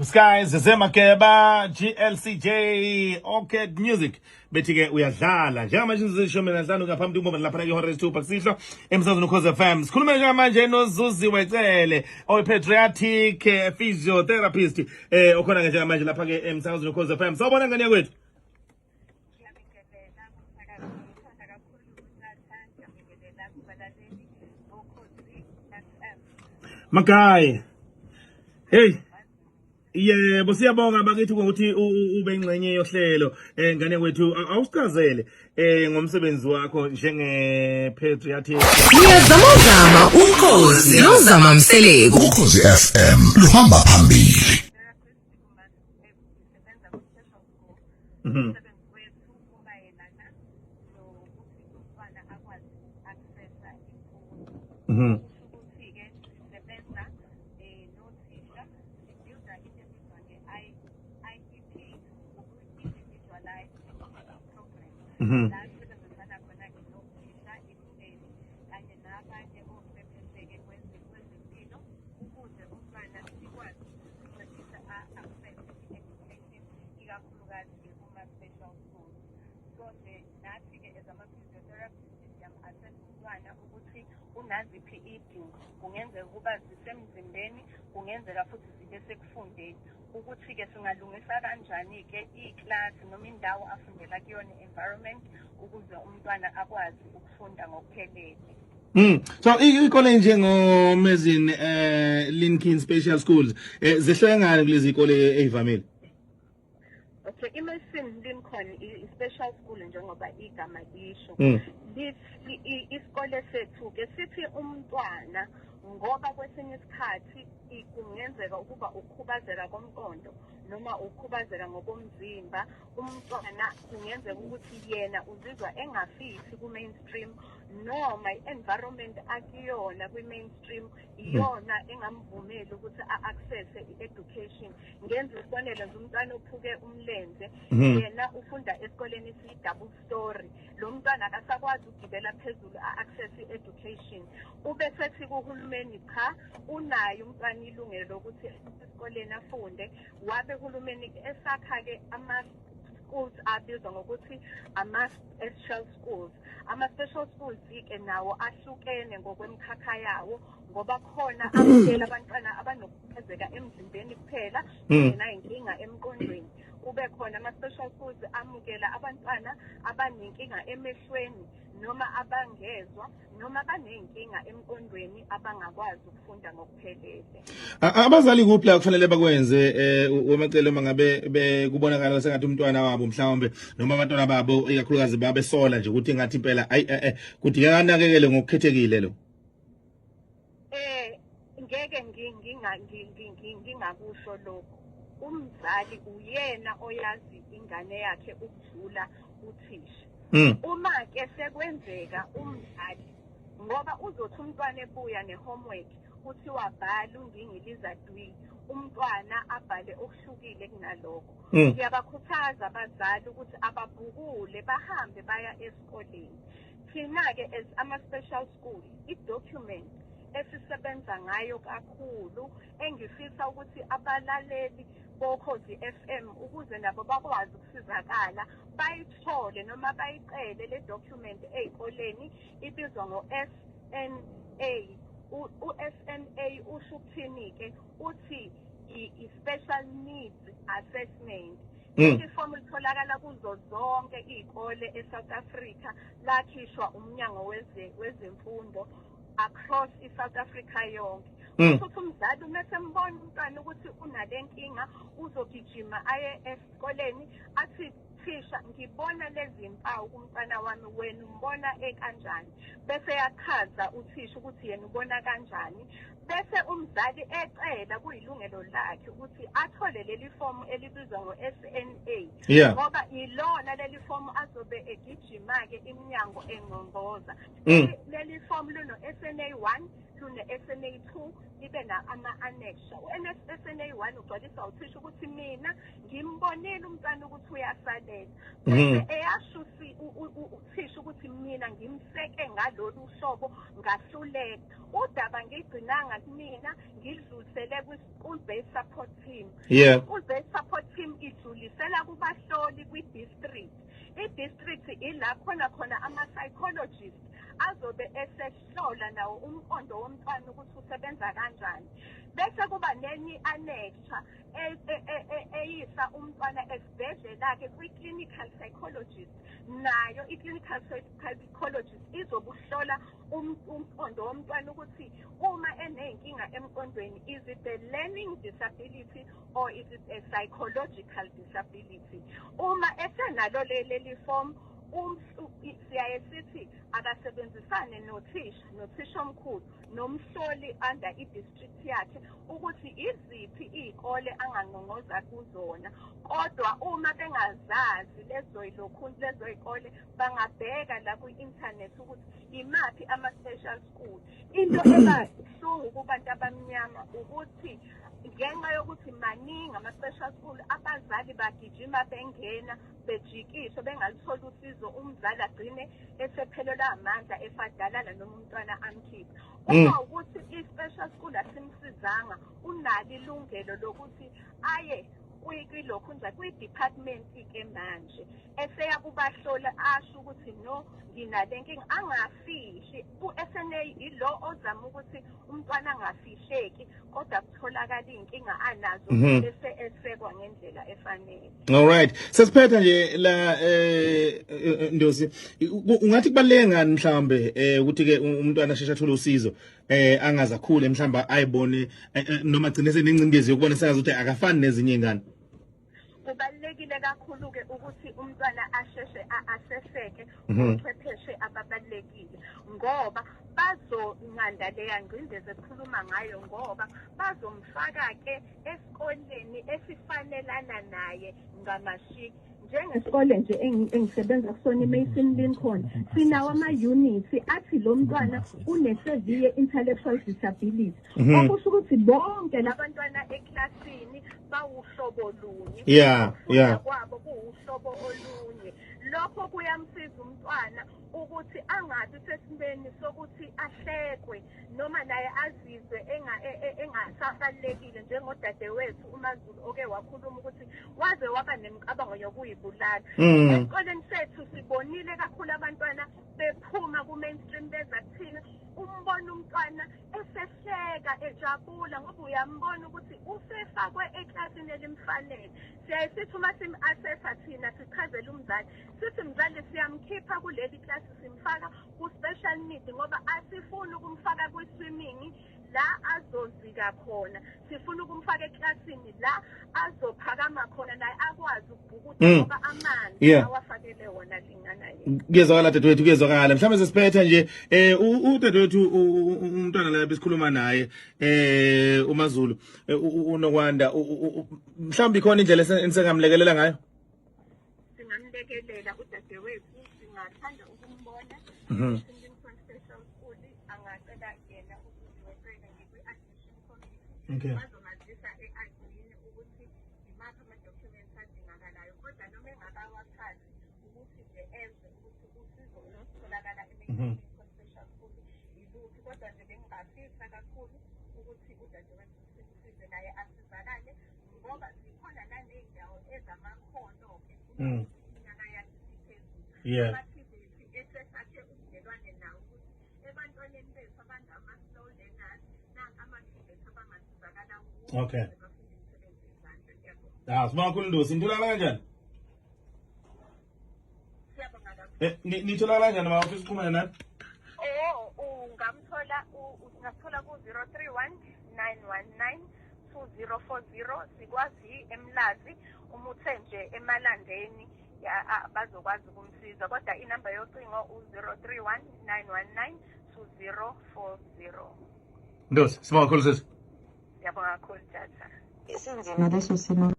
Skies Zemakeba GLCJ Orchid Music bethi-ke uyadlala njengamanje izishumi nanhlanu ngaphambi kokuba lapha ihora lesithupha kusihlo emsazweni Ukhozi FM. Sikhuluma njengamanje noZuziwe Cele oyi-pediatric physiotherapist okhona ke njengamanje lapha ke emsazweni Ukhozi FM. Sawubona ngane kwethu. Makai. Hey. Yebo siyabonga bakithi ukuthi ube ingcenye yohlelo ngane wethu awusichazele ngomsebenzi wakho njenge pediatric. Niyazama Ukhozi nozama Mseleko. Ukhozi FM luhamba phambili. Unaziphi idingo kungenzeka ukuba zisemzimbeni kungenzeka futhi zibe sekufundeni ukuthi ke singalungisa kanjani ke iclass noma indawo afundela kuyona environment ukuze umntwana akwazi ukufunda ngokuphelele. So ikole njengomezini Lincoln Special Schools zehlangana kulezi ikole ezivamile. Okay, iMason Lincoln i-special school njengoba igama lisho. Isikole sethu ke sithi umntwana ngoba kwesinye isikhathi kungenzeka ukuba ukhubazeka komqondo noma ukhubazeka ngokomzimba umntwana kungenzeka ukuthi yena uzizwa engafisi ku-mainstream noma i-environment akuyona kwi-mainstream iyona engamvumeli ukuthi a-access i-education. Ngenza isibonelo nje umntwana ophuke umlenze yena ufunda esikoleni siyi-double story lo mntwana akasakwazi ukugibela phezulu a-access i-education ube sethi kuhulumeni cha unayo umntwana ilungelo lokuthi esikoleni afunde wabe uhulumeni esakha-ke schools abizwa ngokuthi ama-special schools. Ama-special schools-ke nawo ahlukene ngokwemkhakha yawo ngoba khona amukela abantwana abanokukhubazeka emzimbeni kuphela inkinga emqondweni. Kube khona ama-special schools amukela abantwana abanenkinga emehlweni noma abangezwa noma banenkinga emqondweni abangakwazi ukufunda ngokuphelele. Abazali kuphi la kufanele bakwenze wemacele mangabe kubonakala sengathi umntwana wabo mhlawumbe noma abantwana babo ikakhulukazi babesola nje ukuthi ngathi impela kuthi yakanakekele ngokukhethekile lo. Ngeke ngingakusho lokho. Umzali uyena oyazi ingane yakhe ukudlula uthisha. Uma ke sekwenzeka umzali ngoba uzothi umntwana ebuya ne-homework kuthiwa bhala undingiliza dwi umntwana abhale okuhlukile kunalokho. Siyabakhuthaza abazali ukuthi ababhukule bahambe baya esikoleni. Thina-ke as ama-special school i-document esisebenza ngayo kakhulu engifisa ukuthi abalaleli boKhozi FM ukuze nabo bakwazi ukusizakala bayithole noma bayicele le document ezikoleni ibizwa ngo-SNA. U-SNA usho ukuthini ke uthi i-special needs assessment. Ifomu litholakala kuzo zonke izikole eSouth Africa lakhishwa umnyango wezemfundo across iSouth Africa yonke. Ukuthi umzali umesembona umntwana ukuthi unale nkinga uzogijima aye esikoleni athi thisha ngibona lezi mpawu kumntwana wami wena umbona ekanjani bese yachaza uthisha ukuthi yena ubona kanjani bese umzali ecela kuyilungelo lakhe ukuthi athole leli fomu elibizwa ngo-SNA ngoba ilona leli fomu azobe egijima ke iminyango engqongqoza. Leli fomu luno SNA 1 lune-SNA 2 libe ama-annexure. U-SNA 1 ugcwalisa uthisha ukuthi mina ngimbonile umntwana ukuthi uyasalela. Bese eyasho uthisha ukuthi mina ngimseke ngalolu hlobo ngahluleka. Udaba ngigcinanga kumina ngidlulisele kwi-school-based support team. I-school-based support team idlulisela kubahloli kwi-district. I-district ila khona ama-psychologist azobe esehlola nawo umqondo womntwana ukuthi usebenza kanjani. Bese kuba nenye annexure eyisa umntwana esibhedlela ke kwi-clinical psychologist. Nayo i-clinical psychologist izobuhlola umqondo womntwana ukuthi uma enenkinga emqondweni, is it a learning disability or is it a psychological disability? Uma esenalo leli form siyaye sithi akasebenzisane nothisha omkhulu nomhloli under i-district yakhe ukuthi iziphi iy'kole angangqongqoza kuzona. Kodwa uma bengazazi lezo y'kole bangabheka la kwi-internet ukuthi imaphi ama-special school. Into ebahlungu kubantu abamnyama ukuthi ngenxa yokuthi maningi ama-special school abazali bagijima bengena bejikisho bengalitholi usizo, umzali agcine esephelelwa amandla efadalala noma umntwana amkhipha. Uma ukuthi i-special school asimsizanga, unalo ilungelo lokuthi aye kwilokhu nje kwi-department ke manje eseya kubahlola asho ukuthi no nginale nkinga, angafihli. U-SNA ilo ozama ukuthi umntwana angafihleki kodwa kutholakala iy'nkinga anazo bese esekwa ngendlela efanele. All right, sesiphetha nje la Ndosi, ungathi kubaluleke ngani mhlambe ukuthi ke umntwana asheshe athole usizo angazakhule mhlamba ayibone noma gcine senengcindezi yokubona sengazuthi akafani nezinye ingane? Kubalulekile kakhulu ke ukuthi umntwana asheshe aseseke uchwepheshe ababalulekile ngoba bazonqanda leya ngcindezi ekhuluma ngayo, ngoba bazomfaka ke esikoleni esifanelana naye ngamashiki. Njengesikole nje engisebenza kusona iMason Lincoln sinawo ama-units athi lo mntwana une-severe intellectual disability. Okusho ukuthi bonke labantwana eklasini bawuhlobo lunye, kwabo kuwuhlobo olunye. Lokho kuyamsiza umntwana ukuthi angabi sesimeni sokuthi ahlekwe noma naye azizwe engasabalulekile njengodadewethu uMaZulu oke wakhuluma ukuthi waze waba nemicabango yokuyibulala. Esikoleni sethu sibonile kakhulu abantwana bephuma ku-mainstream beza kuthina, umbona umntwana esehleka ejabula ngoba uyambona ukuthi usefakwe eklasini elimfanele. Siyaye sithi uma sim-assessa thina sichazele umzali sithi mzali siyamkhipha kuleli klasi simfaka ku-special need ngoba asifuni ukumfaka kwi-swimming la azozika khona, sifuna ukumfaka eklasini la azophakama khona naye akwazi ukubhukuda ngoba amanzi awafakele wona lingana yena. Kuyezwakala dadewethu, kuyezwakala. Mhlawumbe sesiphetha nje udadewethu umntwana la besikhuluma naye uMaZulu uNokwanda, mhlawumbe ikhona indlela enisengamlekelela ngayo? Singamlekelela udadewethu, singathanda ukumbona special school, angacela yena ukuziwecela ngikwi-admission committee bazomazisa e-admin ukuthi imaphi ama-documents adingakalayo. Kodwa noma engakawachazi ukuthi nje enze ukuthi usizo olutholakala special school iluphi, kodwa nje bengingafisa kakhulu ukuthi udadewethu simsize naye asizakale ngoba zikhona naney'ndawo ezamakhono-ke iminyaka yakhe isiphezulu. Abathiziphi esesakhe ubudlelwane nawo ukuthi ebantwaneni bethu abantu ama-slow learners nanka ama-students abangasizakala kuwo bafunda imisebenzi yezandla. Sibonga kakhulu Ndosi, nitholakala kanjani? Siyabonga kakhulu. Nitholakala kanjani ma ofisi uxhumane nani? Ungathola ku-031 919 2040. Sikwazi eMlazi, uma uthe nje eMalandeni bazokwazi ukumsiza, kodwa inamba yocingo u-031 919 2040. Ndosi, sibonga kakhulu sisi. Siyabonga kakhulu tata. Isinzima leso simo.